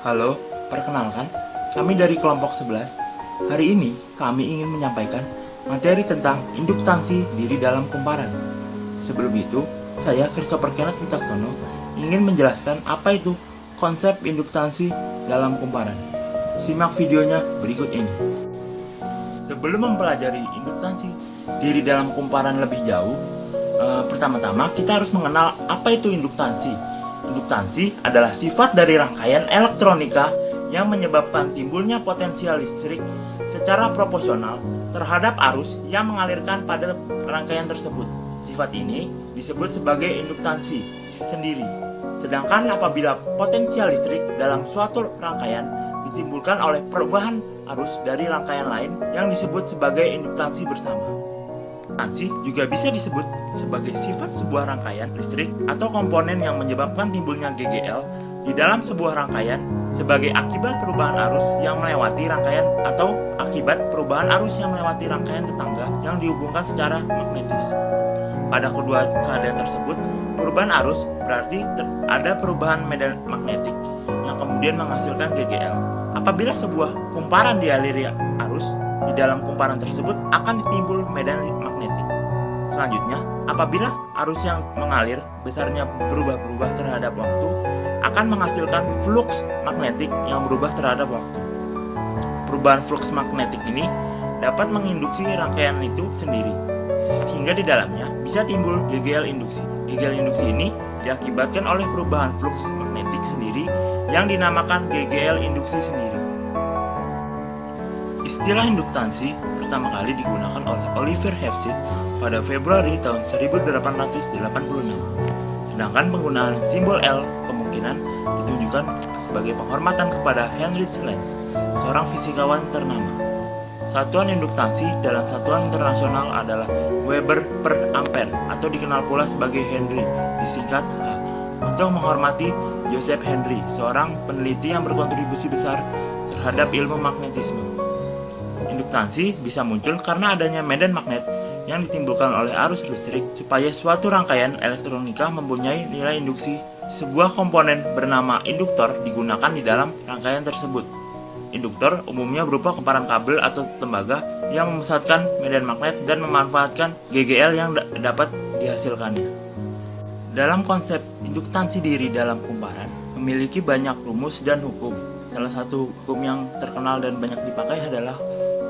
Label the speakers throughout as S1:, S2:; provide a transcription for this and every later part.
S1: Halo, perkenalkan, kami dari kelompok 11. Hari ini kami ingin menyampaikan materi tentang induktansi diri dalam kumparan. Sebelum itu, saya Christopher Kenneth Wicaksono ingin menjelaskan apa itu konsep induktansi dalam kumparan. Simak videonya berikut ini. Sebelum mempelajari induktansi diri dalam kumparan lebih jauh, pertama-tama kita harus mengenal apa itu induktansi. Induktansi adalah sifat dari rangkaian elektronika yang menyebabkan timbulnya potensial listrik secara proporsional terhadap arus yang mengalirkan pada rangkaian tersebut. Sifat ini disebut sebagai induktansi sendiri. Sedangkan apabila potensial listrik dalam suatu rangkaian ditimbulkan oleh perubahan arus dari rangkaian lain yang disebut sebagai induktansi bersama. Induktansi juga bisa disebut sebagai sifat sebuah rangkaian listrik atau komponen yang menyebabkan timbulnya GGL di dalam sebuah rangkaian sebagai akibat perubahan arus yang melewati rangkaian atau akibat perubahan arus yang melewati rangkaian tetangga yang dihubungkan secara magnetis. Pada kedua keadaan tersebut, perubahan arus berarti ada perubahan medan magnetik yang kemudian menghasilkan GGL. Apabila sebuah kumparan dialiri arus, di dalam kumparan tersebut akan ditimbul medan magnetik. Selanjutnya, apabila arus yang mengalir besarnya berubah-ubah terhadap waktu, akan menghasilkan flux magnetik yang berubah terhadap waktu. Perubahan flux magnetik ini dapat menginduksi rangkaian itu sendiri, sehingga di dalamnya bisa timbul GGL induksi. GGL induksi ini diakibatkan oleh perubahan flux magnetik sendiri yang dinamakan GGL induksi sendiri. Istilah induktansi pertama kali digunakan oleh Oliver Hepsit pada Februari tahun 1886. Sedangkan penggunaan simbol L kemungkinan ditunjukkan sebagai penghormatan kepada Heinrich Lenz, seorang fisikawan ternama. Satuan induktansi dalam satuan internasional adalah Weber per ampere atau dikenal pula sebagai Henry, disingkat H, untuk menghormati Joseph Henry, seorang peneliti yang berkontribusi besar terhadap ilmu magnetisme. Induktansi bisa muncul karena adanya medan magnet yang ditimbulkan oleh arus listrik supaya suatu rangkaian elektronika mempunyai nilai induksi. Sebuah komponen bernama induktor digunakan di dalam rangkaian tersebut. Induktor umumnya berupa kumparan kabel atau tembaga yang memusatkan medan magnet dan memanfaatkan GGL yang dapat dihasilkannya. Dalam konsep induktansi diri dalam kumparan memiliki banyak rumus dan hukum. Salah satu hukum yang terkenal dan banyak dipakai adalah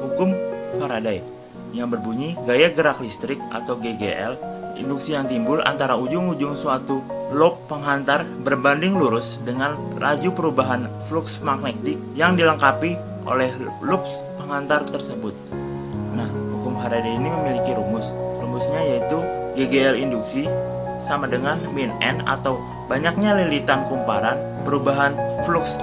S1: hukum Faraday yang berbunyi gaya gerak listrik atau GGL induksi yang timbul antara ujung-ujung suatu loop penghantar berbanding lurus dengan laju perubahan flux magnetik yang dilengkapi oleh loops penghantar tersebut. Nah, hukum Faraday ini memiliki rumus. Rumusnya yaitu GGL induksi sama dengan min N atau banyaknya lilitan kumparan perubahan flux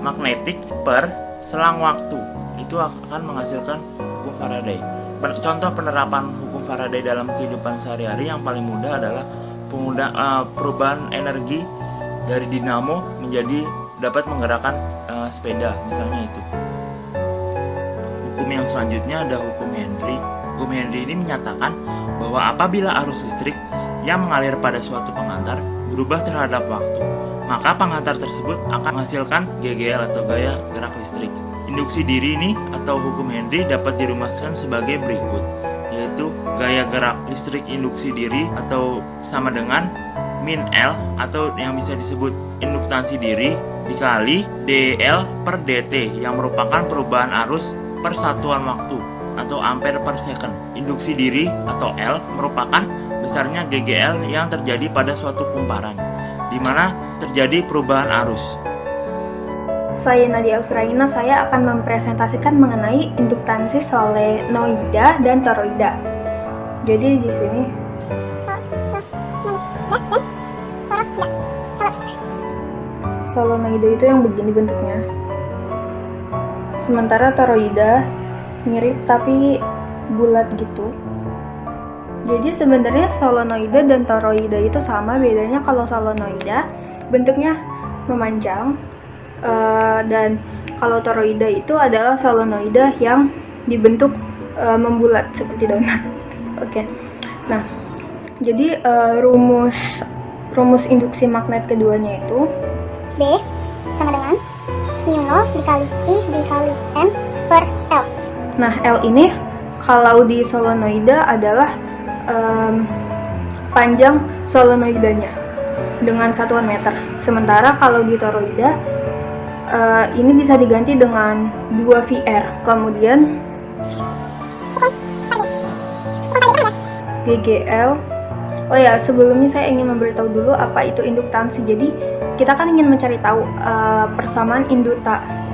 S1: magnetik per selang waktu. Itu akan menghasilkan hukum Faraday. Contoh penerapan hukum Faraday dalam kehidupan sehari-hari yang paling mudah adalah perubahan energi dari dinamo menjadi dapat menggerakkan sepeda, misalnya itu. Hukum yang selanjutnya ada hukum Henry. Hukum Henry ini menyatakan bahwa apabila arus listrik yang mengalir pada suatu penghantar berubah terhadap waktu, maka penghantar tersebut akan menghasilkan GGL atau gaya gerak listrik. Induksi diri ini atau hukum Henry dapat dirumuskan sebagai berikut, yaitu gaya gerak listrik induksi diri atau sama dengan min L atau yang bisa disebut induktansi diri dikali dL per dt yang merupakan perubahan arus per satuan waktu atau ampere per second. Induksi diri atau L merupakan besarnya GGL yang terjadi pada suatu kumparan di mana terjadi perubahan arus.
S2: Saya Nadia Elviraina, saya akan mempresentasikan mengenai induktansi solenoida dan toroida. Jadi di sini solenoida itu yang begini bentuknya. Sementara toroida mirip tapi bulat gitu. Jadi sebenarnya solenoida dan toroida itu sama, bedanya kalau solenoida bentuknya memanjang. Dan kalau toroida itu adalah solenoida yang dibentuk membulat seperti donat. Oke. Nah, jadi rumus induksi magnet keduanya itu
S3: B sama dengan dikali I dikali N per L.
S2: Nah, L ini kalau di solenoida adalah panjang solenoidanya dengan satuan meter. Sementara kalau di toroida ini bisa diganti dengan 2VR. Kemudian GGL. Oh ya, sebelumnya saya ingin memberitahu dulu apa itu induktansi. Jadi kita kan ingin mencari tahu persamaan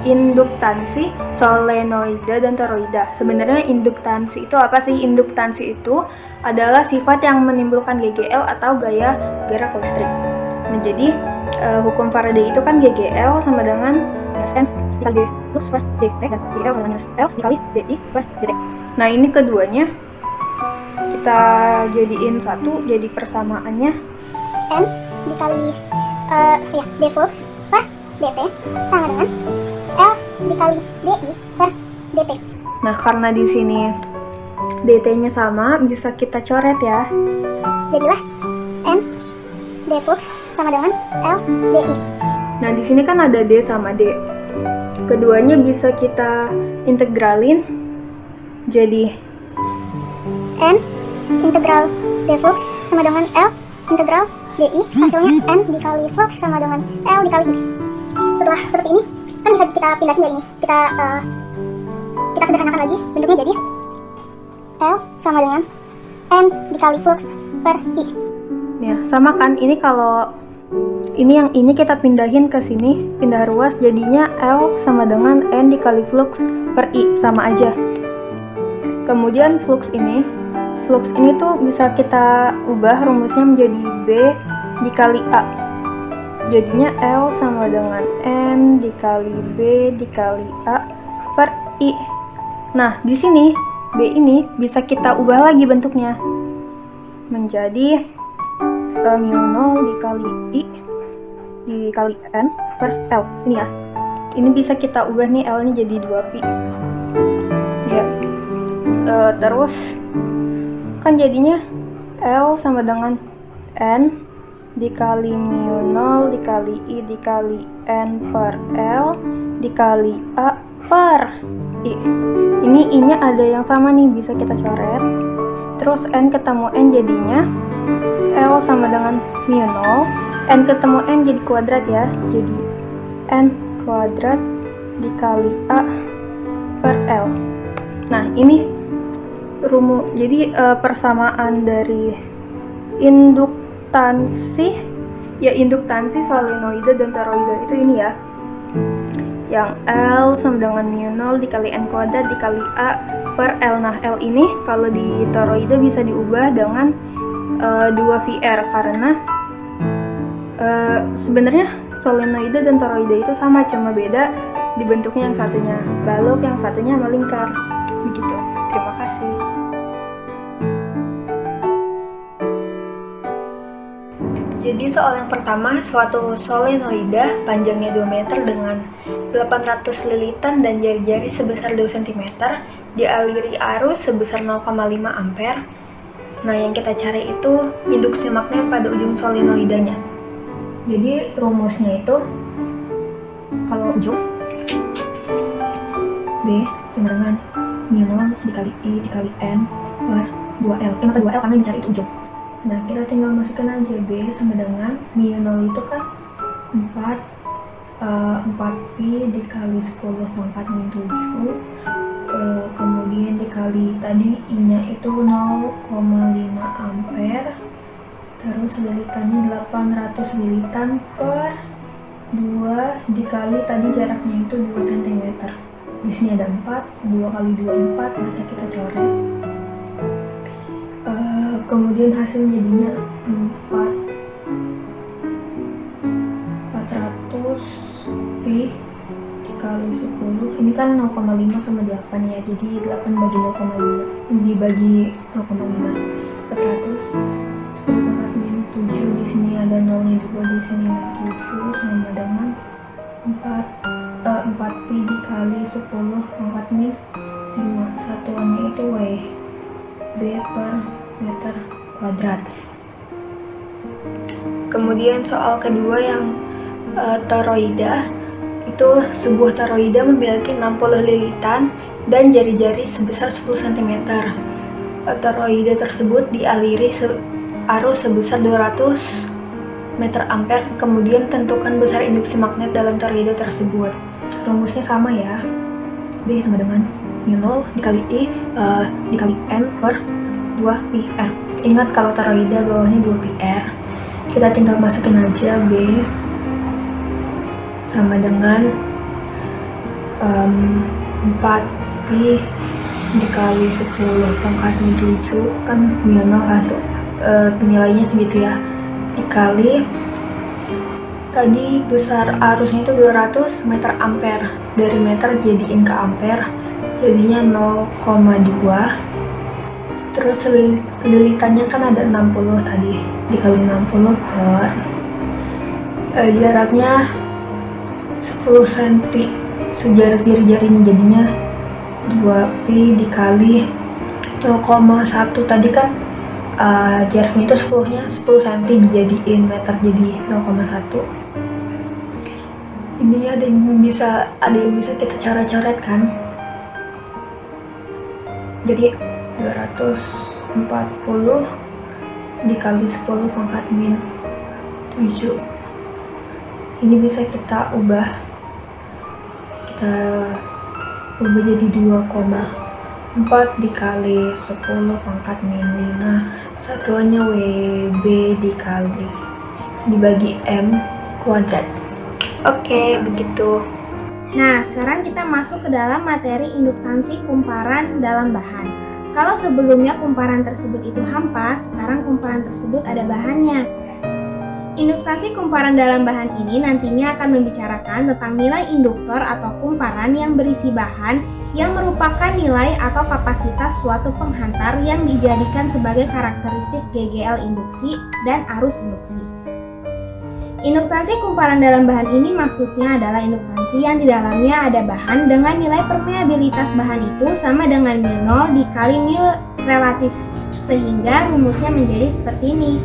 S2: induktansi solenoida dan toroida. Sebenarnya induktansi itu apa sih? Induktansi itu adalah sifat yang menimbulkan GGL atau gaya gerak listrik. Nah, jadi hukum Faraday itu kan GGL sama dengan Sn dikali D plus per dt dan GL sama dengan L dikali DI per dt. Nah, ini keduanya kita jadiin satu, jadi persamaannya
S3: N dikali D flux per dt sama dengan L dikali DI per dt.
S2: Nah, karena di sini dt-nya sama, bisa kita coret ya.
S3: Jadilah N D flux sama dengan L DI.
S2: Nah, di sini kan ada D sama D. Keduanya bisa kita integralin jadi
S3: N integral D flux sama dengan L integral DI, hasilnya N dikali flux sama dengan L dikali I. Setelah seperti ini kan bisa kita pindahin ya ini, kita sederhanakan lagi bentuknya jadi L sama dengan N dikali flux per I.
S2: ya, sama kan? Ini kalau yang ini kita pindahin ke sini, pindah ruas, jadinya L sama dengan N dikali flux per I, sama aja. Kemudian flux ini tuh bisa kita ubah rumusnya menjadi B dikali A. Jadinya L sama dengan N dikali B dikali A per I. Nah, di sini B ini bisa kita ubah lagi bentuknya menjadi mu 0 dikali I dikali N per L. Ini ya. Ini bisa kita ubah nih, L ini jadi 2pi. Ya. Terus kan jadinya L sama dengan N dikali mu 0 dikali I dikali N per L dikali A per I. Ini I-nya ada yang sama nih, bisa kita coret. Terus N ketemu N jadinya L sama dengan mu 0. N ketemu N jadi kuadrat ya. Jadi N kuadrat dikali A per L. Nah, ini rumus. Jadi persamaan dari induktansi solenoida dan toroida itu ini ya, yang L sama dengan mu 0 dikali N kuadrat dikali A per L. Nah, L ini kalau di toroida bisa diubah dengan 2VR karena sebenarnya solenoida dan toroida itu sama, cuma beda di bentuknya, yang satunya balok, yang satunya melingkar. Begitu. Terima kasih. Jadi soal yang pertama, suatu solenoida panjangnya 2 meter dengan 800 lilitan dan jari-jari sebesar 2 cm dialiri arus sebesar 0,5 ampere. Nah, yang kita cari itu induksi magnet pada ujung solenoidanya. Jadi rumusnya itu kalau ujung B sama dengan mu 0 dikali I dikali N per 2L. Kenapa 2L? Karena dicari itu ujung. Nah, kita tinggal masukkan aja B sama dengan mu 0 itu kan 4pi dikali 10 pangkat min 7, kemudian dikali tadi I-nya itu 0,5 ampere, terus lilitannya 800 lilitan per 2 dikali tadi jaraknya itu 2 cm. Di sini ada 4, 2 kali 2 4, bisa kita coret. Kemudian hasil jadinya 400 pi dikali 10. Ini kan 0,5 sama 8 ya, jadi 8 bagi 0,5 dibagi 0,5, 400 10 pangkat min 7. Di sini ada 0 nya juga, di sini 7 sama dengan 4pi dikali 10 pangkat min 5. Satuannya itu W B per meter kuadrat. Kemudian soal kedua yang toroida itu sebuah toroida memiliki 60 lilitan dan jari-jari sebesar 10 cm. Toroida tersebut dialiri arus sebesar 200 meter ampere. Kemudian tentukan besar induksi magnet dalam toroida tersebut. Rumusnya sama ya. B sama dengan mu0 dikali I dikali N per 2πr. Ingat kalau toroida bawahnya 2πr. Kita tinggal masukin aja B sama dengan 4pi dikali 10 pangkat min 7, kan mu0 hasil nilainya segitu ya, dikali tadi besar arusnya itu 200 meter ampere, dari meter jadiin ke ampere jadinya 0,2. terus lilitannya kan ada 60 tadi, dikali 60 per jaraknya 10 cm sejarak jari-jarinya, jadinya 2pi dikali 0,1. tadi kan jaraknya itu 10 cm dijadiin meter jadi 0,1. ini ada yang bisa kita coret-coret kan, jadi 240 dikali 10 pangkat min 7. Ini bisa kita ubah jadi 2,4 dikali 10 pangkat min 5, satuannya WB dikali dibagi M kuadrat. Oke, begitu.
S4: Nah, sekarang kita masuk ke dalam materi induktansi kumparan dalam bahan. Kalau sebelumnya kumparan tersebut itu hampa, sekarang kumparan tersebut ada bahannya. Induktansi kumparan dalam bahan ini nantinya akan membicarakan tentang nilai induktor atau kumparan yang berisi bahan yang merupakan nilai atau kapasitas suatu penghantar yang dijadikan sebagai karakteristik GGL induksi dan arus induksi. Induktansi kumparan dalam bahan ini maksudnya adalah induktansi yang di dalamnya ada bahan dengan nilai permeabilitas bahan itu sama dengan mu0 dikali mu relatif, sehingga rumusnya menjadi seperti ini.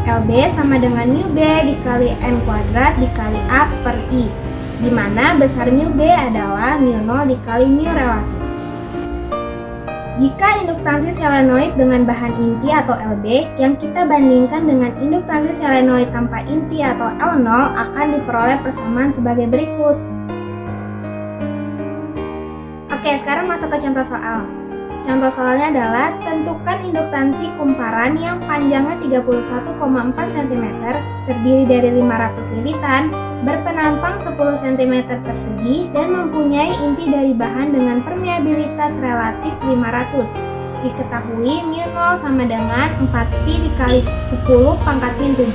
S4: LB sama dengan mu B dikali N kuadrat dikali A per I, di mana besar mu B adalah mu0 dikali mu relatif. Jika induktansi selenoid dengan bahan inti atau LB yang kita bandingkan dengan induktansi selenoid tanpa inti atau L0 akan diperoleh persamaan sebagai berikut. Oke, sekarang masuk ke contoh soal. Contoh soalnya adalah tentukan induktansi kumparan yang panjangnya 31,4 cm, terdiri dari 500 lilitan, berpenampang 10 cm persegi, dan mempunyai inti dari bahan dengan permeabilitas relatif 500. Diketahui mu0 sama dengan 4pi dikali 10 pangkat min 7.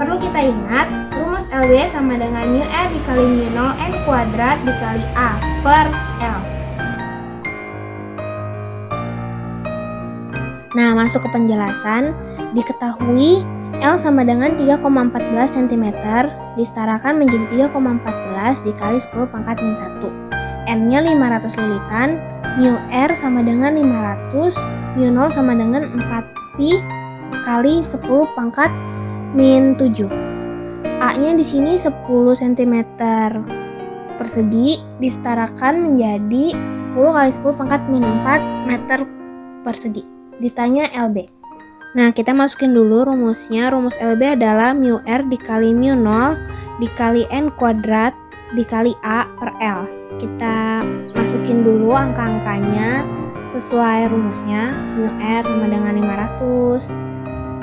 S4: Perlu kita ingat, rumus LB sama dengan mu R dikali mu0 N kuadrat dikali A per L. Nah, masuk ke penjelasan. Diketahui L sama dengan 3,14 cm disetarakan menjadi 3,14 dikali 10 pangkat min 1. N-nya 500 lilitan, mu R sama dengan 500, mu0 sama dengan 4pi kali 10 pangkat min 7. A-nya di sini 10 cm persegi disetarakan menjadi 10 kali 10 pangkat min 4 meter persegi. Ditanya LB. Nah, kita masukin dulu rumusnya. Rumus LB adalah mu R dikali mu0 dikali N kuadrat dikali A per L. Kita masukin dulu angka-angkanya sesuai rumusnya. Mu R sama dengan 500,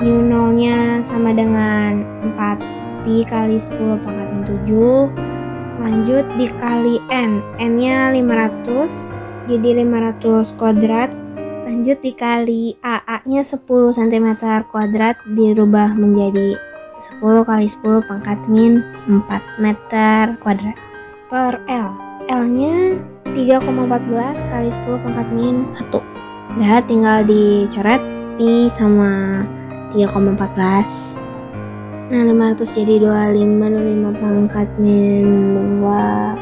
S4: mu0 nya sama dengan 4pi kali 10 pangkat min 7. Lanjut dikali N. N-nya 500, jadi 500 kuadrat. Lanjut dikali A-nya 10 cm kuadrat dirubah menjadi 10 kali 10 pangkat min 4 meter kuadrat per L. L-nya 3,14 kali 10 pangkat min 1. Udah, tinggal dicoret pi sama 3,14. Nah, 500 jadi 25 pangkat min 2,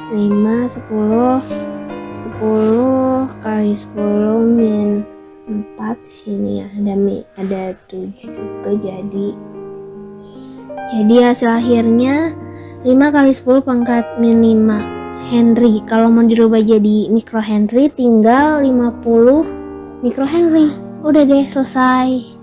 S4: 5, 10 kali 10 min 4, di sini ada 7 juga, jadi hasil akhirnya 5 kali 10 pangkat min 5 Henry. Kalau mau dirubah jadi mikrohenry tinggal 50 mikrohenry. Udah deh, selesai.